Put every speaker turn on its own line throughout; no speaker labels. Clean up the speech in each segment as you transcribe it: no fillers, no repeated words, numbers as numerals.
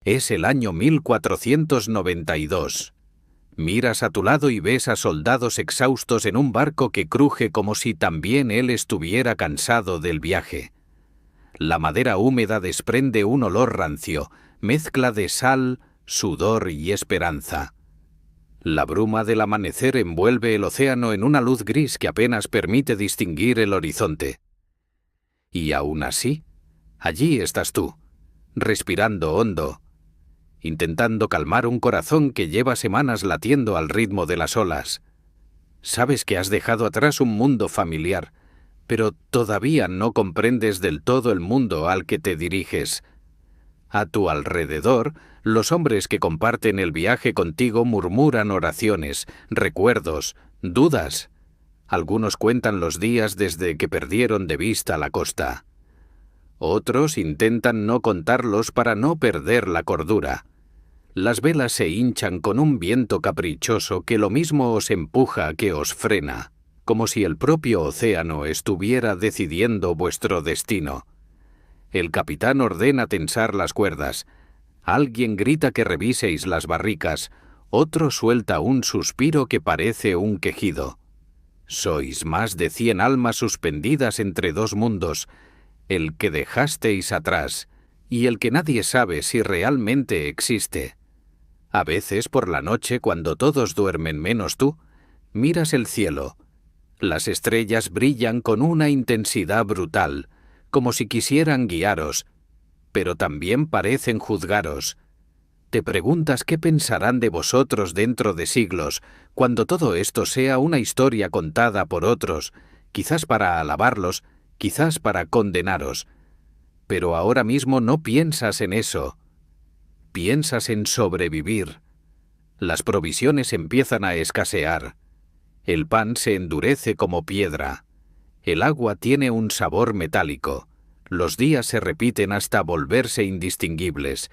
Es el año 1492. Miras a tu lado y ves a soldados exhaustos en un barco que cruje como si también él estuviera cansado del viaje. La madera húmeda desprende un olor rancio, mezcla de sal, sudor y esperanza. La bruma del amanecer envuelve el océano en una luz gris que apenas permite distinguir el horizonte. Y aún así, allí estás tú, respirando hondo, intentando calmar un corazón que lleva semanas latiendo al ritmo de las olas. Sabes que has dejado atrás un mundo familiar, pero todavía no comprendes del todo el mundo al que te diriges. A tu alrededor, los hombres que comparten el viaje contigo murmuran oraciones, recuerdos, dudas. Algunos cuentan los días desde que perdieron de vista la costa. Otros intentan no contarlos para no perder la cordura. Las velas se hinchan con un viento caprichoso que lo mismo os empuja que os frena, como si el propio océano estuviera decidiendo vuestro destino. El capitán ordena tensar las cuerdas. Alguien grita que reviséis las barricas. Otro suelta un suspiro que parece un quejido. Sois más de 100 almas suspendidas entre dos mundos, el que dejasteis atrás y el que nadie sabe si realmente existe. A veces por la noche, cuando todos duermen menos tú, miras el cielo. Las estrellas brillan con una intensidad brutal, como si quisieran guiaros, pero también parecen juzgaros. Te preguntas qué pensarán de vosotros dentro de siglos, cuando todo esto sea una historia contada por otros, quizás para alabarlos, quizás para condenaros. Pero ahora mismo no piensas en eso. Piensas en sobrevivir. Las provisiones empiezan a escasear. El pan se endurece como piedra. El agua tiene un sabor metálico. Los días se repiten hasta volverse indistinguibles.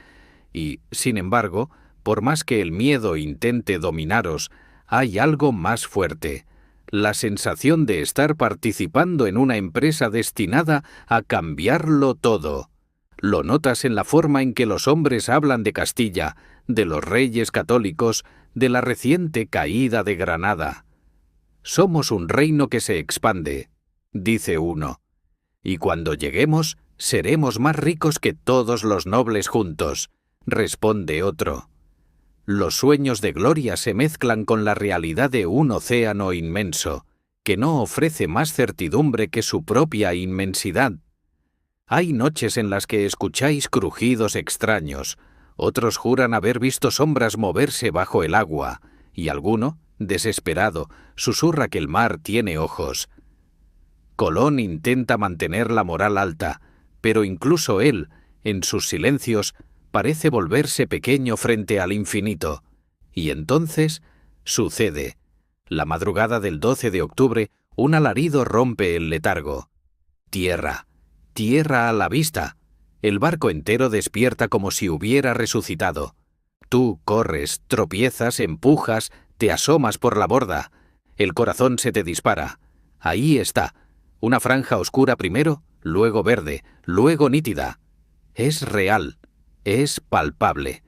Y, sin embargo, por más que el miedo intente dominaros, hay algo más fuerte: la sensación de estar participando en una empresa destinada a cambiarlo todo. Lo notas en la forma en que los hombres hablan de Castilla, de los reyes católicos, de la reciente caída de Granada. Somos un reino que se expande, dice uno, y cuando lleguemos seremos más ricos que todos los nobles juntos, responde otro. Los sueños de gloria se mezclan con la realidad de un océano inmenso, que no ofrece más certidumbre que su propia inmensidad. Hay noches en las que escucháis crujidos extraños, otros juran haber visto sombras moverse bajo el agua, y alguno, desesperado, susurra que el mar tiene ojos. Colón intenta mantener la moral alta, pero incluso él, en sus silencios, parece volverse pequeño frente al infinito. Y entonces sucede. La madrugada del 12 de octubre, un alarido rompe el letargo. Tierra. Tierra a la vista. El barco entero despierta como si hubiera resucitado. Tú corres, tropiezas, empujas, te asomas por la borda. El corazón se te dispara. Ahí está. Una franja oscura primero, luego verde, luego nítida. Es real. Es palpable.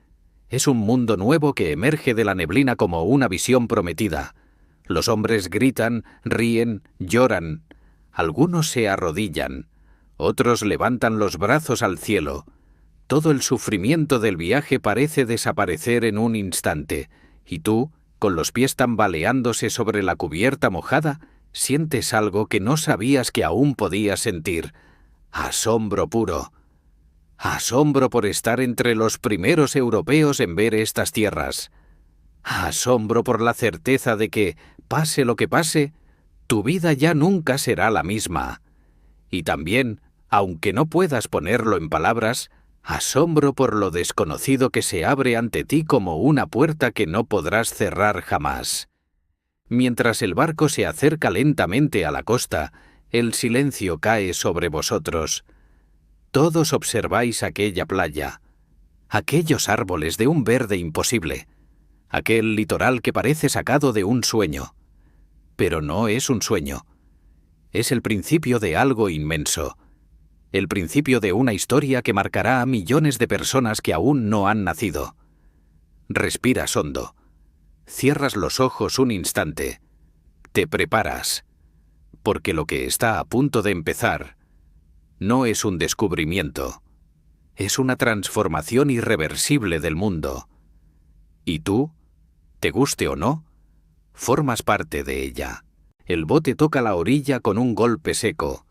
Es un mundo nuevo que emerge de la neblina como una visión prometida. Los hombres gritan, ríen, lloran. Algunos se arrodillan. Otros levantan los brazos al cielo. Todo el sufrimiento del viaje parece desaparecer en un instante, y tú, con los pies tambaleándose sobre la cubierta mojada, sientes algo que no sabías que aún podías sentir. Asombro puro. Asombro por estar entre los primeros europeos en ver estas tierras. Asombro por la certeza de que, pase lo que pase, tu vida ya nunca será la misma. Y también, aunque no puedas ponerlo en palabras, asombro por lo desconocido que se abre ante ti como una puerta que no podrás cerrar jamás. Mientras el barco se acerca lentamente a la costa, el silencio cae sobre vosotros. Todos observáis aquella playa, aquellos árboles de un verde imposible, aquel litoral que parece sacado de un sueño. Pero no es un sueño. Es el principio de algo inmenso. el principio de una historia que marcará a millones de personas que aún no han nacido. Respiras hondo. Cierras los ojos un instante. Te preparas. Porque lo que está a punto de empezar no es un descubrimiento. Es una transformación irreversible del mundo. ¿Y tú? ¿Te guste o no? Formas parte de ella. El bote toca la orilla con un golpe seco.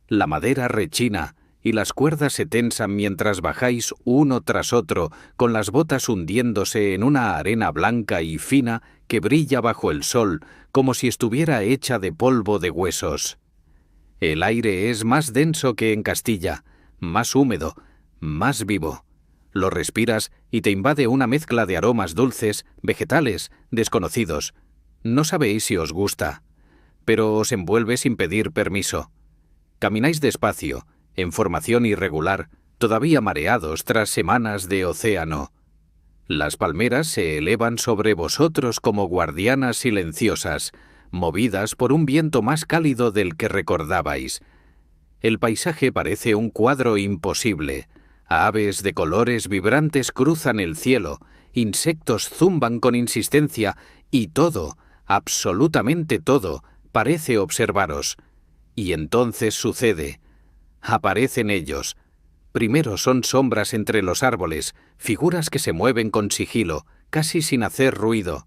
La madera rechina y las cuerdas se tensan mientras bajáis uno tras otro, con las botas hundiéndose en una arena blanca y fina que brilla bajo el sol, como si estuviera hecha de polvo de huesos. El aire es más denso que en Castilla, más húmedo, más vivo. Lo respiras y te invade una mezcla de aromas dulces, vegetales, desconocidos. No sabéis si os gusta, pero os envuelve sin pedir permiso. Camináis despacio, en formación irregular, todavía mareados tras semanas de océano. Las palmeras se elevan sobre vosotros como guardianas silenciosas, movidas por un viento más cálido del que recordabais. El paisaje parece un cuadro imposible. Aves de colores vibrantes cruzan el cielo, insectos zumban con insistencia y todo, absolutamente todo, parece observaros. Y entonces sucede. Aparecen ellos. Primero son sombras entre los árboles, figuras que se mueven con sigilo, casi sin hacer ruido.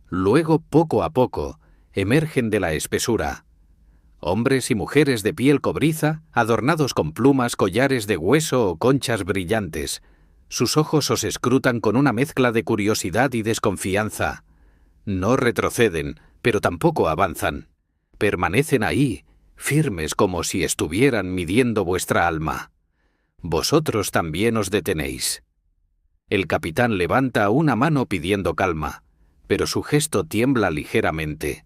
Luego, poco a poco, emergen de la espesura. Hombres y mujeres de piel cobriza, adornados con plumas, collares de hueso o conchas brillantes. Sus ojos os escrutan con una mezcla de curiosidad y desconfianza. No retroceden, pero tampoco avanzan. Permanecen ahí, firmes como si estuvieran midiendo vuestra alma. Vosotros también os detenéis. El capitán levanta una mano pidiendo calma, pero su gesto tiembla ligeramente.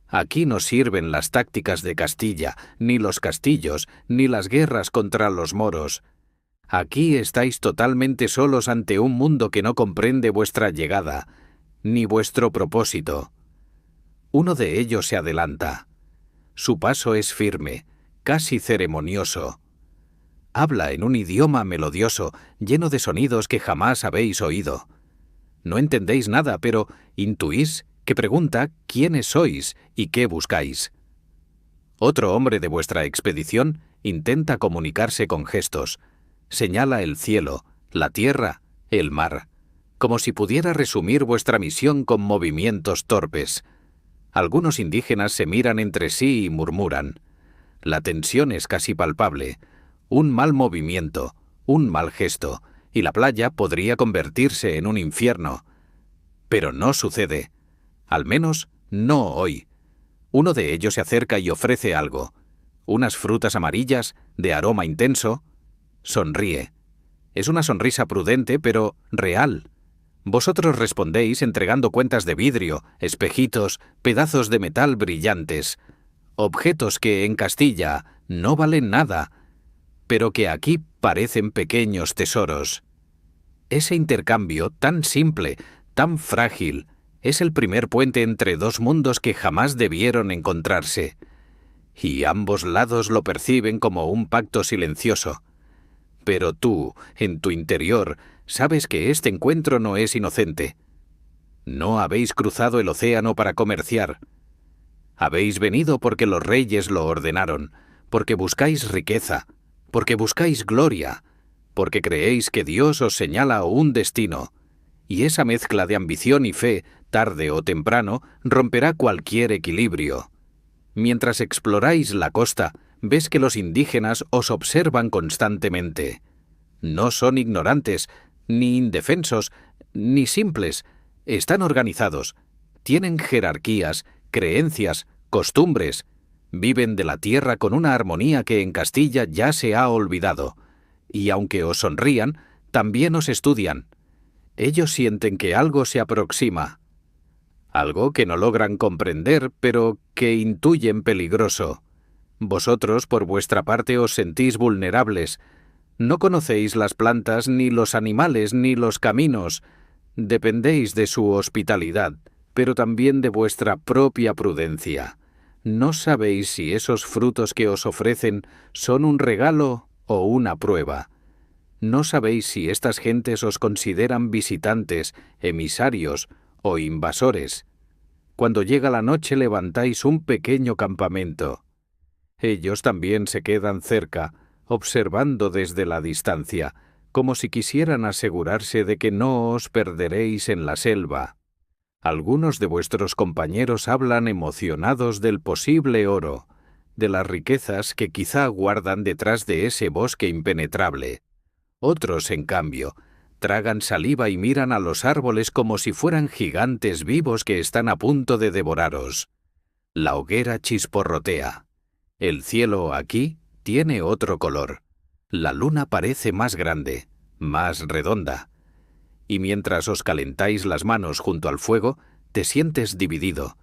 Aquí no sirven las tácticas de Castilla, ni los castillos, ni las guerras contra los moros. Aquí estáis totalmente solos ante un mundo que no comprende vuestra llegada, ni vuestro propósito. Uno de ellos se adelanta. Su paso es firme, casi ceremonioso. Habla en un idioma melodioso, lleno de sonidos que jamás habéis oído. No entendéis nada, pero intuís que pregunta quiénes sois y qué buscáis. Otro hombre de vuestra expedición intenta comunicarse con gestos. Señala el cielo, la tierra, el mar, como si pudiera resumir vuestra misión con movimientos torpes. Algunos indígenas se miran entre sí y murmuran. La tensión es casi palpable. Un mal movimiento, un mal gesto, y la playa podría convertirse en un infierno. Pero no sucede. Al menos, no hoy. Uno de ellos se acerca y ofrece algo. Unas frutas amarillas, de aroma intenso. Sonríe. Es una sonrisa prudente, pero real. Vosotros respondéis entregando cuentas de vidrio, espejitos, pedazos de metal brillantes. Objetos que en Castilla no valen nada, pero que aquí parecen pequeños tesoros. Ese intercambio tan simple, tan frágil, es el primer puente entre dos mundos que jamás debieron encontrarse. Y ambos lados lo perciben como un pacto silencioso. Pero tú, en tu interior, sabes que este encuentro no es inocente. No habéis cruzado el océano para comerciar. Habéis venido porque los reyes lo ordenaron, porque buscáis riqueza, porque buscáis gloria, porque creéis que Dios os señala un destino, y esa mezcla de ambición y fe, tarde o temprano, romperá cualquier equilibrio. Mientras exploráis la costa, ves que los indígenas os observan constantemente. No son ignorantes, ni indefensos, ni simples. Están organizados. Tienen jerarquías, creencias, costumbres. Viven de la tierra con una armonía que en Castilla ya se ha olvidado. Y aunque os sonrían, también os estudian. Ellos sienten que algo se aproxima. Algo que no logran comprender, pero que intuyen peligroso. Vosotros, por vuestra parte, os sentís vulnerables. No conocéis las plantas, ni los animales, ni los caminos. Dependéis de su hospitalidad, pero también de vuestra propia prudencia. No sabéis si esos frutos que os ofrecen son un regalo o una prueba. No sabéis si estas gentes os consideran visitantes, emisarios o invasores. Cuando llega la noche levantáis un pequeño campamento. Ellos también se quedan cerca, observando desde la distancia, como si quisieran asegurarse de que no os perderéis en la selva. Algunos de vuestros compañeros hablan emocionados del posible oro, de las riquezas que quizá guardan detrás de ese bosque impenetrable. Otros, en cambio, tragan saliva y miran a los árboles como si fueran gigantes vivos que están a punto de devoraros. La hoguera chisporrotea. El cielo aquí tiene otro color. La luna parece más grande, más redonda. Y mientras os calentáis las manos junto al fuego, te sientes dividido.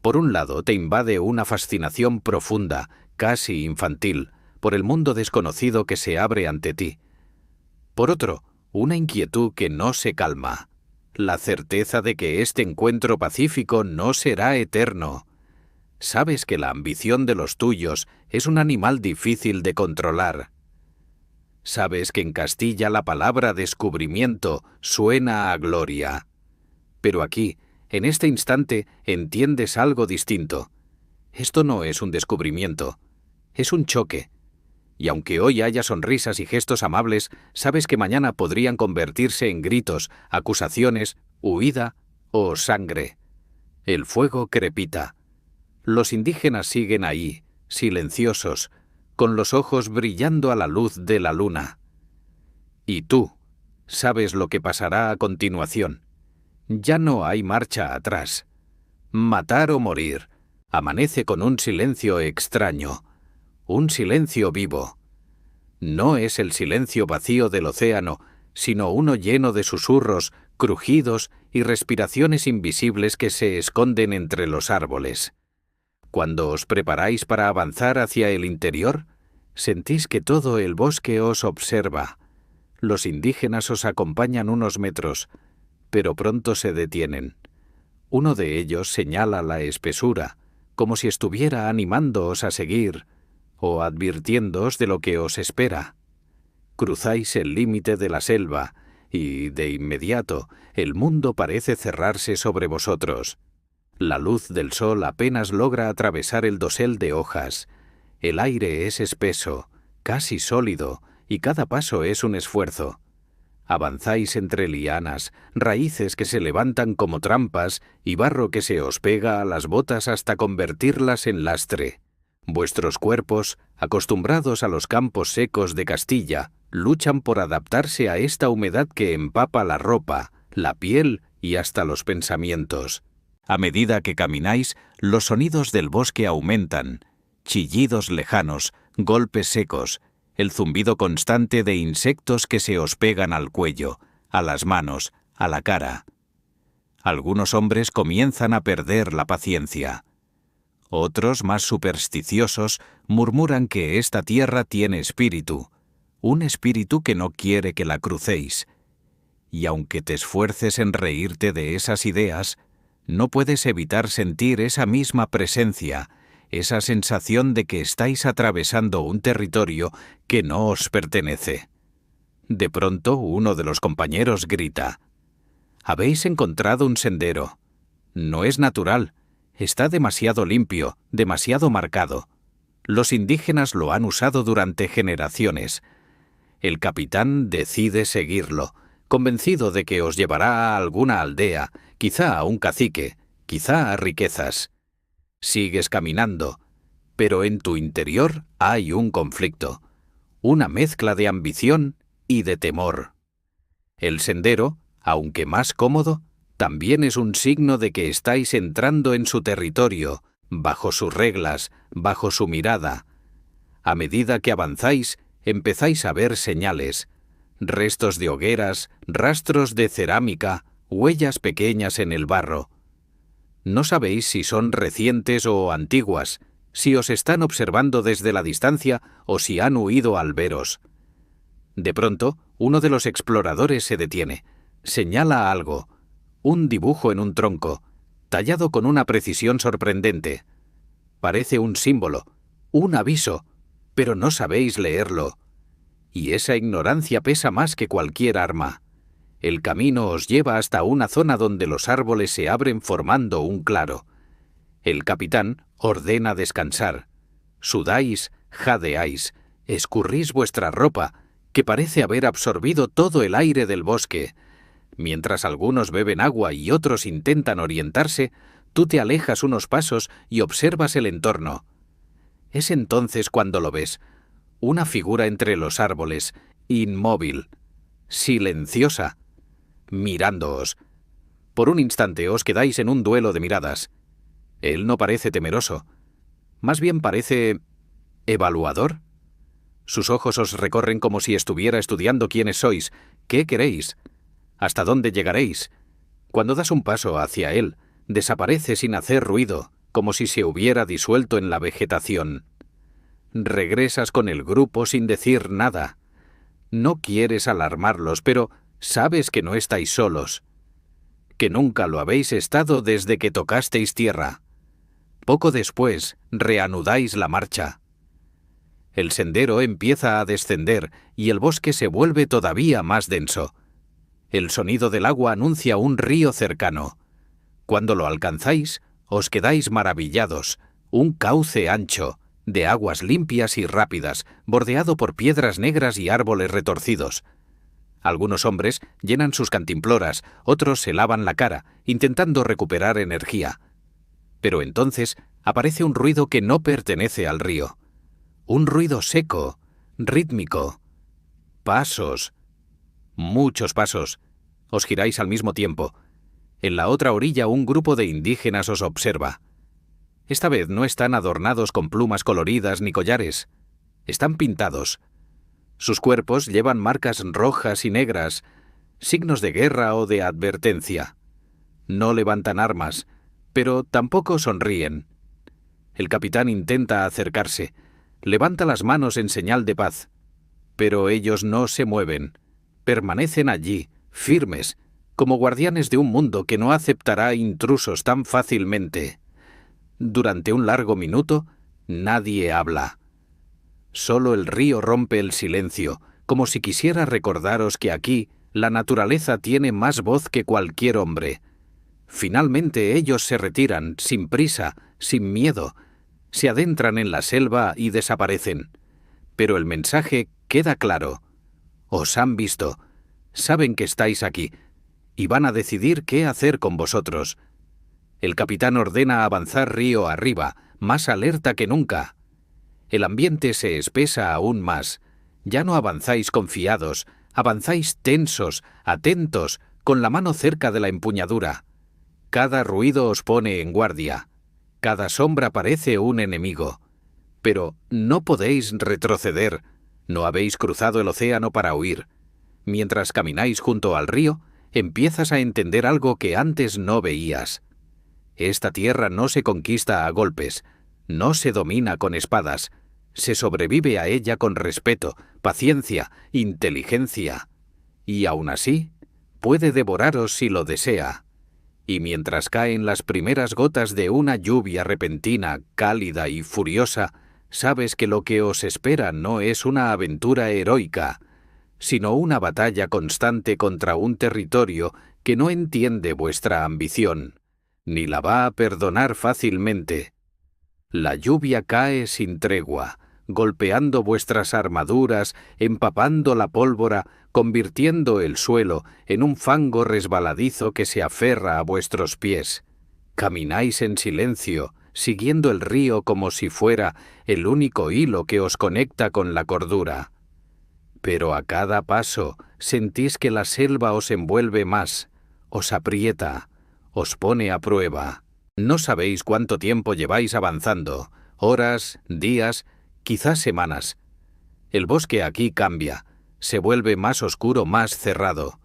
Por un lado, te invade una fascinación profunda, casi infantil, por el mundo desconocido que se abre ante ti. Por otro, una inquietud que no se calma. La certeza de que este encuentro pacífico no será eterno. Sabes que la ambición de los tuyos es un animal difícil de controlar. Sabes que en Castilla la palabra descubrimiento suena a gloria. Pero aquí, en este instante, entiendes algo distinto. Esto no es un descubrimiento, es un choque. Y aunque hoy haya sonrisas y gestos amables, sabes que mañana podrían convertirse en gritos, acusaciones, huida o sangre. El fuego crepita. Los indígenas siguen ahí, silenciosos, con los ojos brillando a la luz de la luna. Y tú, sabes lo que pasará a continuación. Ya no hay marcha atrás. Matar o morir. Amanece con un silencio extraño, un silencio vivo. No es el silencio vacío del océano, sino uno lleno de susurros, crujidos y respiraciones invisibles que se esconden entre los árboles. Cuando os preparáis para avanzar hacia el interior, sentís que todo el bosque os observa. Los indígenas os acompañan unos metros, pero pronto se detienen. Uno de ellos señala la espesura, como si estuviera animándoos a seguir o advirtiéndoos de lo que os espera. Cruzáis el límite de la selva y, de inmediato, el mundo parece cerrarse sobre vosotros. La luz del sol apenas logra atravesar el dosel de hojas. El aire es espeso, casi sólido, y cada paso es un esfuerzo. Avanzáis entre lianas, raíces que se levantan como trampas y barro que se os pega a las botas hasta convertirlas en lastre. Vuestros cuerpos, acostumbrados a los campos secos de Castilla, luchan por adaptarse a esta humedad que empapa la ropa, la piel y hasta los pensamientos. A medida que camináis, los sonidos del bosque aumentan, chillidos lejanos, golpes secos, el zumbido constante de insectos que se os pegan al cuello, a las manos, a la cara. Algunos hombres comienzan a perder la paciencia. Otros, más supersticiosos, murmuran que esta tierra tiene espíritu, un espíritu que no quiere que la crucéis. Y aunque te esfuerces en reírte de esas ideas, no puedes evitar sentir esa misma presencia, esa sensación de que estáis atravesando un territorio que no os pertenece. De pronto, uno de los compañeros grita: «Habéis encontrado un sendero. No es natural. Está demasiado limpio, demasiado marcado. Los indígenas lo han usado durante generaciones». El capitán decide seguirlo, convencido de que os llevará a alguna aldea, quizá a un cacique, quizá a riquezas. Sigues caminando, pero en tu interior hay un conflicto, una mezcla de ambición y de temor. El sendero, aunque más cómodo, también es un signo de que estáis entrando en su territorio, bajo sus reglas, bajo su mirada. A medida que avanzáis, empezáis a ver señales, restos de hogueras, rastros de cerámica, huellas pequeñas en el barro. No sabéis si son recientes o antiguas, si os están observando desde la distancia o si han huido al veros. De pronto, uno de los exploradores se detiene, señala algo, un dibujo en un tronco, tallado con una precisión sorprendente. Parece un símbolo, un aviso, pero no sabéis leerlo. Y esa ignorancia pesa más que cualquier arma. El camino os lleva hasta una zona donde los árboles se abren formando un claro. El capitán ordena descansar. Sudáis, jadeáis, escurrís vuestra ropa, que parece haber absorbido todo el aire del bosque. Mientras algunos beben agua y otros intentan orientarse, tú te alejas unos pasos y observas el entorno. Es entonces cuando lo ves, una figura entre los árboles, inmóvil, silenciosa, mirándoos. Por un instante os quedáis en un duelo de miradas. Él no parece temeroso, más bien parece evaluador. Sus ojos os recorren como si estuviera estudiando quiénes sois, qué queréis, hasta dónde llegaréis. Cuando das un paso hacia él, desaparece sin hacer ruido, como si se hubiera disuelto en la vegetación. Regresas con el grupo sin decir nada. No quieres alarmarlos, pero sabes que no estáis solos, que nunca lo habéis estado desde que tocasteis tierra. Poco después, reanudáis la marcha. El sendero empieza a descender y el bosque se vuelve todavía más denso. El sonido del agua anuncia un río cercano. Cuando lo alcanzáis, os quedáis maravillados. Un cauce ancho, de aguas limpias y rápidas, bordeado por piedras negras y árboles retorcidos. Algunos hombres llenan sus cantimploras, otros se lavan la cara, intentando recuperar energía. Pero entonces aparece un ruido que no pertenece al río. Un ruido seco, rítmico. Pasos. Muchos pasos. Os giráis al mismo tiempo. En la otra orilla un grupo de indígenas os observa. Esta vez no están adornados con plumas coloridas ni collares. Están pintados. Sus cuerpos llevan marcas rojas y negras, signos de guerra o de advertencia. No levantan armas, pero tampoco sonríen. El capitán intenta acercarse. Levanta las manos en señal de paz. Pero ellos no se mueven. Permanecen allí, firmes, como guardianes de un mundo que no aceptará intrusos tan fácilmente. Durante un largo minuto, nadie habla. Solo el río rompe el silencio, como si quisiera recordaros que aquí la naturaleza tiene más voz que cualquier hombre. Finalmente ellos se retiran, sin prisa, sin miedo, se adentran en la selva y desaparecen. Pero el mensaje queda claro. Os han visto, saben que estáis aquí, y van a decidir qué hacer con vosotros. El capitán ordena avanzar río arriba, más alerta que nunca. El ambiente se espesa aún más. Ya no avanzáis confiados, avanzáis tensos, atentos, con la mano cerca de la empuñadura. Cada ruido os pone en guardia. Cada sombra parece un enemigo. Pero no podéis retroceder. No habéis cruzado el océano para huir. Mientras camináis junto al río, empiezas a entender algo que antes no veías. Esta tierra no se conquista a golpes, no se domina con espadas, se sobrevive a ella con respeto, paciencia, inteligencia. Y aún así, puede devoraros si lo desea. Y mientras caen las primeras gotas de una lluvia repentina, cálida y furiosa, sabes que lo que os espera no es una aventura heroica, sino una batalla constante contra un territorio que no entiende vuestra ambición, ni la va a perdonar fácilmente. La lluvia cae sin tregua, golpeando vuestras armaduras, empapando la pólvora, convirtiendo el suelo en un fango resbaladizo que se aferra a vuestros pies. Camináis en silencio, siguiendo el río como si fuera el único hilo que os conecta con la cordura. Pero a cada paso sentís que la selva os envuelve más, os aprieta, os pone a prueba. No sabéis cuánto tiempo lleváis avanzando, horas, días, quizás semanas. El bosque aquí cambia, se vuelve más oscuro, más cerrado.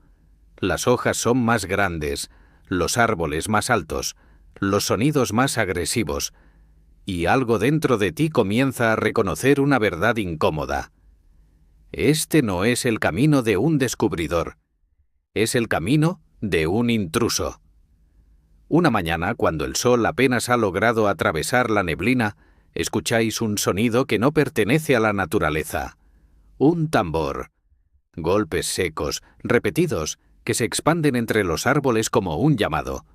Las hojas son más grandes, los árboles más altos, los sonidos más agresivos, y algo dentro de ti comienza a reconocer una verdad incómoda. Este no es el camino de un descubridor, es el camino de un intruso. Una mañana, cuando el sol apenas ha logrado atravesar la neblina, escucháis un sonido que no pertenece a la naturaleza. Un tambor. Golpes secos, repetidos, que se expanden entre los árboles como un llamado,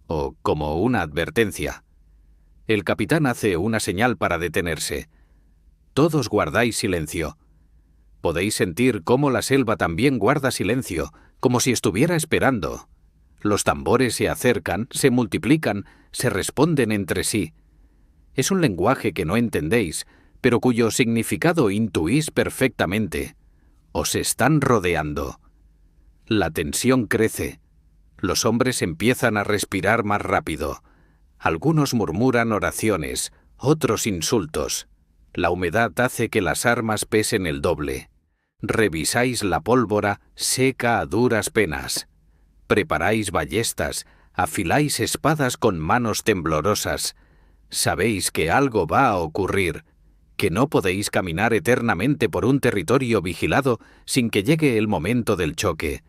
o como una advertencia. El capitán hace una señal para detenerse. Todos guardáis silencio. Podéis sentir cómo la selva también guarda silencio, como si estuviera esperando. Los tambores se acercan, se multiplican, se responden entre sí. Es un lenguaje que no entendéis, pero cuyo significado intuís perfectamente. Os están rodeando. La tensión crece. Los hombres empiezan a respirar más rápido. Algunos murmuran oraciones, otros insultos. La humedad hace que las armas pesen el doble. Revisáis la pólvora seca a duras penas. Preparáis ballestas, afiláis espadas con manos temblorosas. Sabéis que algo va a ocurrir, que no podéis caminar eternamente por un territorio vigilado sin que llegue el momento del choque.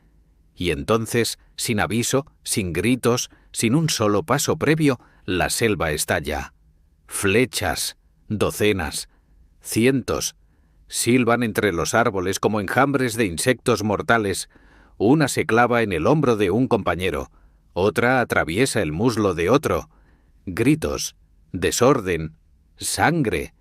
Y entonces, sin aviso, sin gritos, sin un solo paso previo, la selva estalla. Flechas, docenas, cientos, silban entre los árboles como enjambres de insectos mortales. Una se clava en el hombro de un compañero, otra atraviesa el muslo de otro. Gritos, desorden, sangre.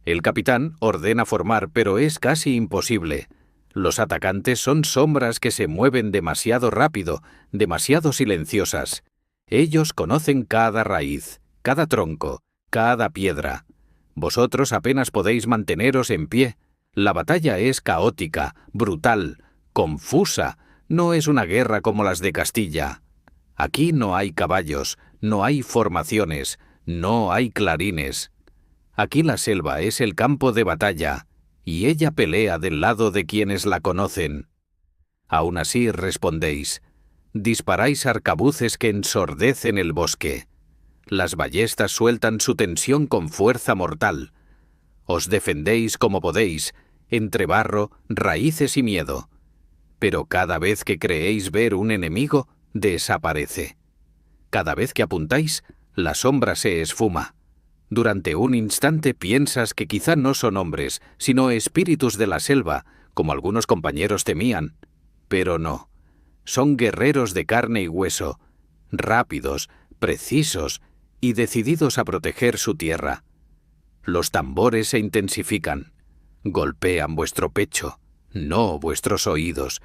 El capitán ordena formar, pero es casi imposible. Los atacantes son sombras que se mueven demasiado rápido, demasiado silenciosas. Ellos conocen cada raíz, cada tronco, cada piedra. Vosotros apenas podéis manteneros en pie. La batalla es caótica, brutal, confusa. No es una guerra como las de Castilla. Aquí no hay caballos, no hay formaciones, no hay clarines. Aquí la selva es el campo de batalla, y ella pelea del lado de quienes la conocen. Aún así respondéis. Disparáis arcabuces que ensordecen el bosque. Las ballestas sueltan su tensión con fuerza mortal. Os defendéis como podéis, entre barro, raíces y miedo. Pero cada vez que creéis ver un enemigo, desaparece. Cada vez que apuntáis, la sombra se esfuma. Durante un instante piensas que quizá no son hombres, sino espíritus de la selva, como algunos compañeros temían. Pero no. Son guerreros de carne y hueso, rápidos, precisos y decididos a proteger su tierra. Los tambores se intensifican. Golpean vuestro pecho, no vuestros oídos.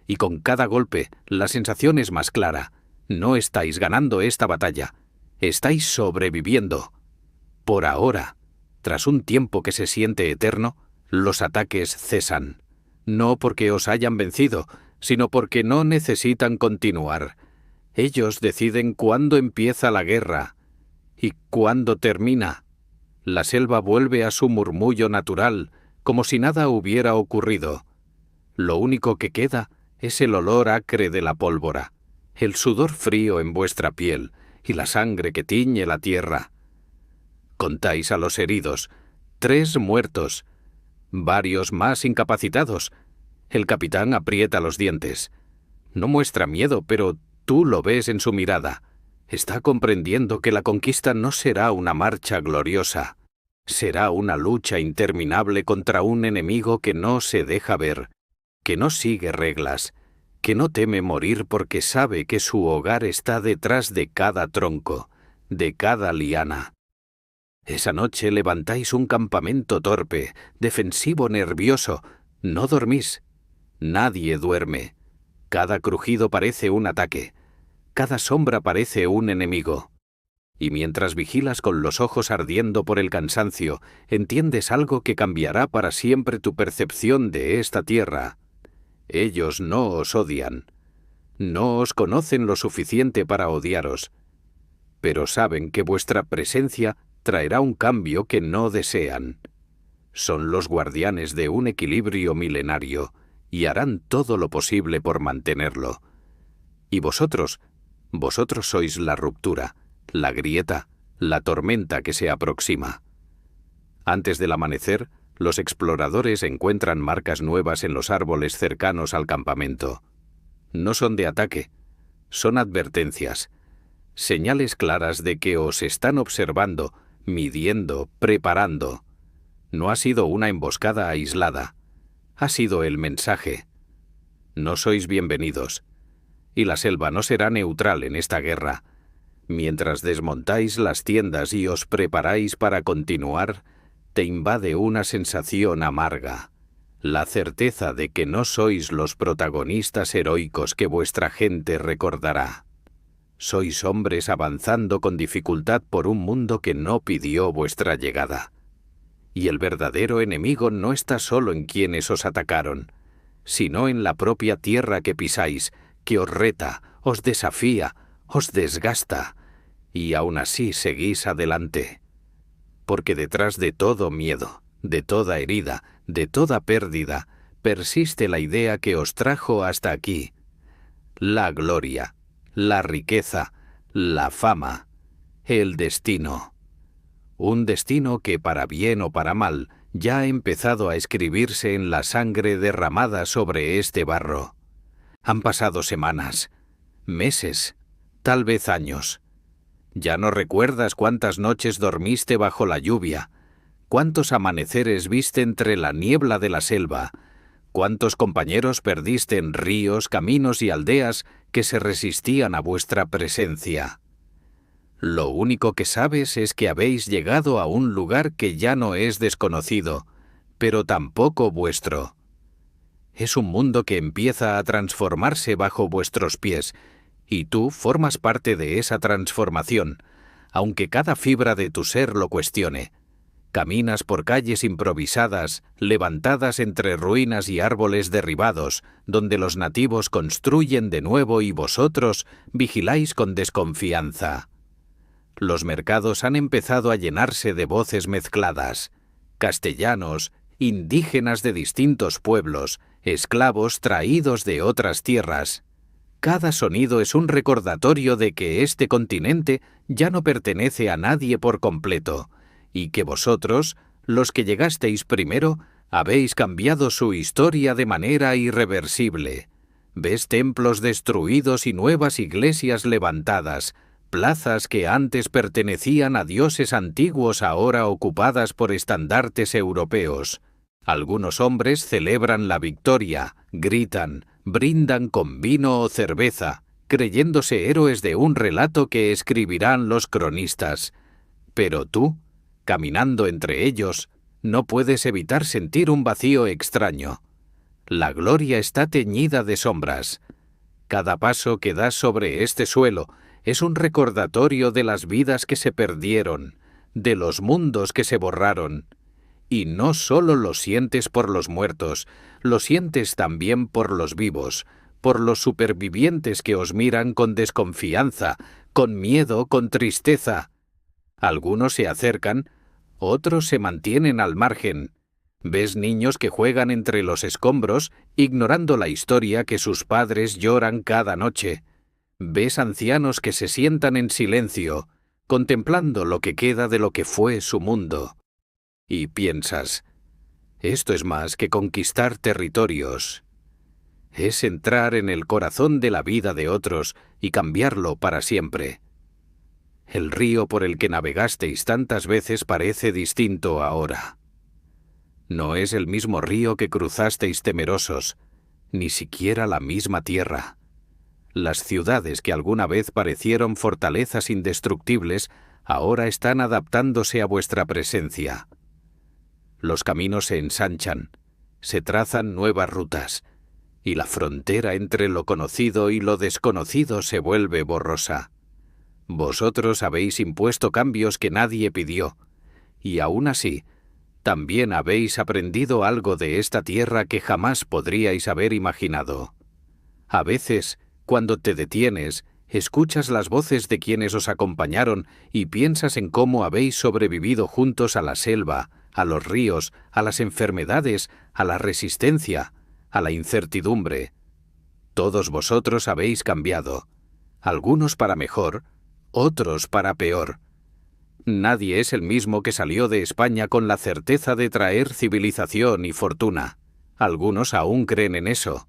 Y con cada golpe la sensación es más clara. No estáis ganando esta batalla. Estáis sobreviviendo. Por ahora, tras un tiempo que se siente eterno, los ataques cesan. No porque os hayan vencido, sino porque no necesitan continuar. Ellos deciden cuándo empieza la guerra y cuándo termina. La selva vuelve a su murmullo natural, como si nada hubiera ocurrido. Lo único que queda es el olor acre de la pólvora, el sudor frío en vuestra piel y la sangre que tiñe la tierra. Contáis a los heridos, 3 muertos, varios más incapacitados. El capitán aprieta los dientes. No muestra miedo, pero tú lo ves en su mirada. Está comprendiendo que la conquista no será una marcha gloriosa. Será una lucha interminable contra un enemigo que no se deja ver, que no sigue reglas, que no teme morir porque sabe que su hogar está detrás de cada tronco, de cada liana. Esa noche levantáis un campamento torpe, defensivo, nervioso. No dormís. Nadie duerme. Cada crujido parece un ataque. Cada sombra parece un enemigo. Y mientras vigilas con los ojos ardiendo por el cansancio, entiendes algo que cambiará para siempre tu percepción de esta tierra. Ellos no os odian. No os conocen lo suficiente para odiaros. Pero saben que vuestra presencia traerá un cambio que no desean. Son los guardianes de un equilibrio milenario y harán todo lo posible por mantenerlo. Y vosotros sois la ruptura, la grieta, la tormenta que se aproxima. Antes del amanecer, los exploradores encuentran marcas nuevas en los árboles cercanos al campamento. No son de ataque, son advertencias. Señales claras de que os están observando, midiendo, preparando. No ha sido una emboscada aislada. Ha sido el mensaje. No sois bienvenidos. Y la selva no será neutral en esta guerra. Mientras desmontáis las tiendas y os preparáis para continuar, te invade una sensación amarga. La certeza de que no sois los protagonistas heroicos que vuestra gente recordará. Sois hombres avanzando con dificultad por un mundo que no pidió vuestra llegada. Y el verdadero enemigo no está solo en quienes os atacaron, sino en la propia tierra que pisáis, que os reta, os desafía, os desgasta, y aún así seguís adelante. Porque detrás de todo miedo, de toda herida, de toda pérdida, persiste la idea que os trajo hasta aquí. La gloria, la riqueza, la fama, el destino. Un destino que, para bien o para mal, ya ha empezado a escribirse en la sangre derramada sobre este barro. Han pasado semanas, meses, tal vez años. Ya no recuerdas cuántas noches dormiste bajo la lluvia, cuántos amaneceres viste entre la niebla de la selva, cuántos compañeros perdiste en ríos, caminos y aldeas que se resistían a vuestra presencia. Lo único que sabes es que habéis llegado a un lugar que ya no es desconocido, pero tampoco vuestro. Es un mundo que empieza a transformarse bajo vuestros pies, y tú formas parte de esa transformación, aunque cada fibra de tu ser lo cuestione. Caminas por calles improvisadas, levantadas entre ruinas y árboles derribados, donde los nativos construyen de nuevo y vosotros vigiláis con desconfianza. Los mercados han empezado a llenarse de voces mezcladas, castellanos, indígenas de distintos pueblos, esclavos traídos de otras tierras. Cada sonido es un recordatorio de que este continente ya no pertenece a nadie por completo, y que vosotros, los que llegasteis primero, habéis cambiado su historia de manera irreversible. Ves templos destruidos y nuevas iglesias levantadas, plazas que antes pertenecían a dioses antiguos ahora ocupadas por estandartes europeos. Algunos hombres celebran la victoria, gritan, brindan con vino o cerveza, creyéndose héroes de un relato que escribirán los cronistas. Pero tú, caminando entre ellos, no puedes evitar sentir un vacío extraño. La gloria está teñida de sombras. Cada paso que das sobre este suelo es un recordatorio de las vidas que se perdieron, de los mundos que se borraron. Y no solo lo sientes por los muertos, lo sientes también por los vivos, por los supervivientes que os miran con desconfianza, con miedo, con tristeza. Algunos se acercan, otros se mantienen al margen. Ves niños que juegan entre los escombros, ignorando la historia que sus padres lloran cada noche. Ves ancianos que se sientan en silencio, contemplando lo que queda de lo que fue su mundo. Y piensas, esto es más que conquistar territorios. Es entrar en el corazón de la vida de otros y cambiarlo para siempre. El río por el que navegasteis tantas veces parece distinto ahora. No es el mismo río que cruzasteis temerosos, ni siquiera la misma tierra. Las ciudades que alguna vez parecieron fortalezas indestructibles, ahora están adaptándose a vuestra presencia. Los caminos se ensanchan, se trazan nuevas rutas, y la frontera entre lo conocido y lo desconocido se vuelve borrosa. Vosotros habéis impuesto cambios que nadie pidió, y aún así, también habéis aprendido algo de esta tierra que jamás podríais haber imaginado. A veces, cuando te detienes, escuchas las voces de quienes os acompañaron y piensas en cómo habéis sobrevivido juntos a la selva, a los ríos, a las enfermedades, a la resistencia, a la incertidumbre. Todos vosotros habéis cambiado, algunos para mejor, otros para peor. Nadie es el mismo que salió de España con la certeza de traer civilización y fortuna. Algunos aún creen en eso.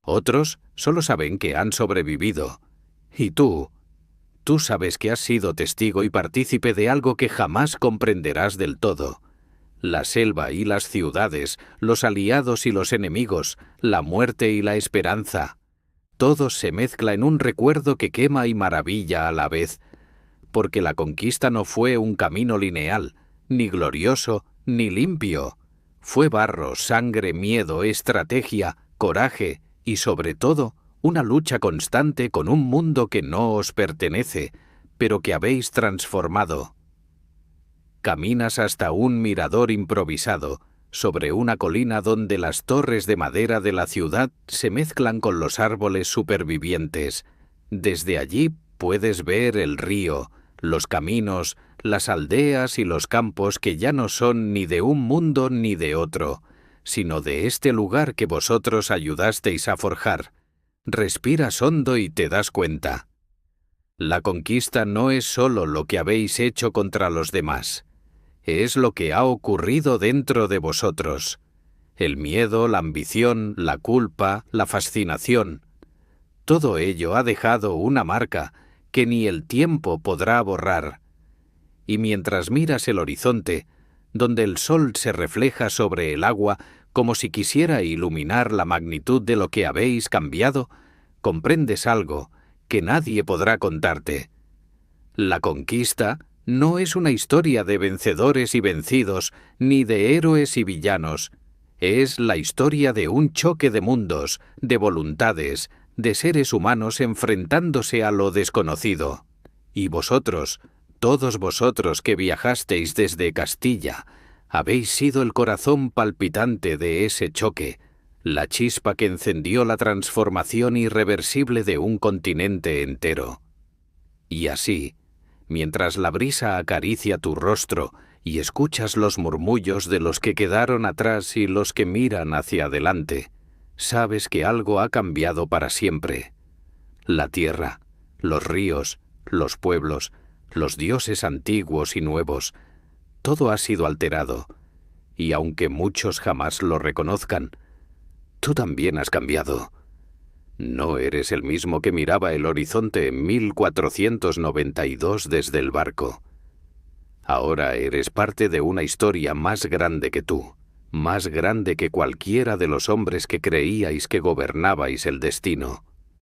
Otros solo saben que han sobrevivido. Y tú Tú sabes que has sido testigo y partícipe de algo que jamás comprenderás del todo. La selva y las ciudades, los aliados y los enemigos, la muerte y la esperanza. Todo se mezcla en un recuerdo que quema y maravilla a la vez, porque la conquista no fue un camino lineal, ni glorioso, ni limpio. Fue barro, sangre, miedo, estrategia, coraje y, sobre todo, una lucha constante con un mundo que no os pertenece, pero que habéis transformado. Caminas hasta un mirador improvisado, sobre una colina donde las torres de madera de la ciudad se mezclan con los árboles supervivientes. Desde allí puedes ver el río, los caminos, las aldeas y los campos que ya no son ni de un mundo ni de otro, sino de este lugar que vosotros ayudasteis a forjar. Respiras hondo y te das cuenta. La conquista no es solo lo que habéis hecho contra los demás. Es lo que ha ocurrido dentro de vosotros. El miedo, la ambición, la culpa, la fascinación. Todo ello ha dejado una marca que ni el tiempo podrá borrar. Y mientras miras el horizonte, donde el sol se refleja sobre el agua como si quisiera iluminar la magnitud de lo que habéis cambiado, comprendes algo que nadie podrá contarte. La conquista no es una historia de vencedores y vencidos, ni de héroes y villanos. Es la historia de un choque de mundos, de voluntades, de seres humanos enfrentándose a lo desconocido. Y vosotros, todos vosotros que viajasteis desde Castilla, habéis sido el corazón palpitante de ese choque, la chispa que encendió la transformación irreversible de un continente entero. Y así, mientras la brisa acaricia tu rostro y escuchas los murmullos de los que quedaron atrás y los que miran hacia adelante, sabes que algo ha cambiado para siempre. La tierra, los ríos, los pueblos, los dioses antiguos y nuevos, todo ha sido alterado, y aunque muchos jamás lo reconozcan, tú también has cambiado. No eres el mismo que miraba el horizonte en 1492 desde el barco. Ahora eres parte de una historia más grande que tú, más grande que cualquiera de los hombres que creíais que gobernabais el destino.